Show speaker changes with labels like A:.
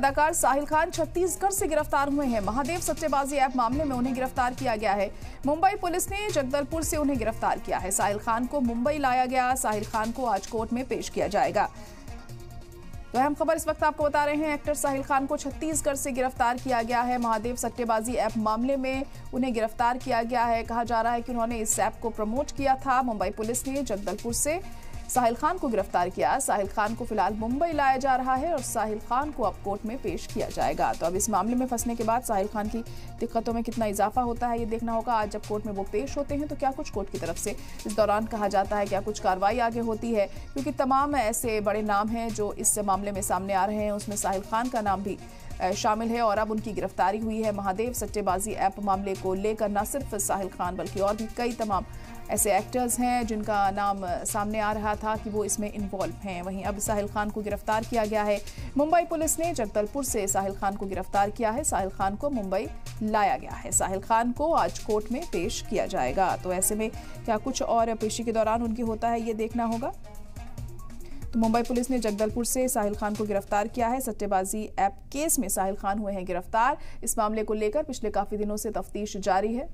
A: अदाकार साहिल खान छत्तीसगढ़ से गिरफ्तार हुए हैं। महादेव सट्टेबाजी ऐप मामले में उन्हें गिरफ्तार किया गया है। मुंबई पुलिस ने जगदलपुर से उन्हें गिरफ्तार किया है। साहिल खान को मुंबई लाया गया। साहिल खान को आज कोर्ट में पेश किया जाएगा। तो अहम खबर इस वक्त आपको बता रहे हैं, एक्टर साहिल खान को छत्तीसगढ़ से गिरफ्तार किया गया है। महादेव सट्टेबाजी ऐप मामले में उन्हें गिरफ्तार किया गया है। कहा जा रहा है कि उन्होंने इस ऐप को प्रमोट किया था। मुंबई पुलिस ने जगदलपुर से साहिल खान को गिरफ्तार किया। साहिल खान को फिलहाल मुंबई लाया जा रहा है और साहिल खान को अब कोर्ट में पेश किया जाएगा। तो अब इस मामले में फंसने के बाद साहिल खान की दिक्कतों में कितना इजाफा होता है ये देखना होगा। आज जब कोर्ट में वो पेश होते हैं तो क्या कुछ कोर्ट की तरफ से इस दौरान कहा जाता है, क्या कुछ कार्रवाई आगे होती है, क्योंकि तमाम ऐसे बड़े नाम हैं जो इस मामले में सामने आ रहे हैं, उसमें साहिल खान का नाम भी शामिल है और अब उनकी गिरफ्तारी हुई है। महादेव सट्टेबाजी ऐप मामले को लेकर न सिर्फ साहिल खान बल्कि और भी कई तमाम ऐसे एक्टर्स हैं जिनका नाम सामने आ रहा था कि वो इसमें इन्वॉल्व हैं। वहीं अब साहिल खान को गिरफ्तार किया गया है। मुंबई पुलिस ने जगदलपुर से साहिल खान को गिरफ्तार किया है। साहिल खान को मुंबई लाया गया है। साहिल खान को आज कोर्ट में पेश किया जाएगा। तो ऐसे में क्या कुछ और पेशी के दौरान उनकी होता है ये देखना होगा। तो मुंबई पुलिस ने जगदलपुर से साहिल खान को गिरफ्तार किया है। सट्टेबाजी ऐप केस में साहिल खान हुए हैं गिरफ्तार। इस मामले को लेकर पिछले काफी दिनों से तफ्तीश जारी है।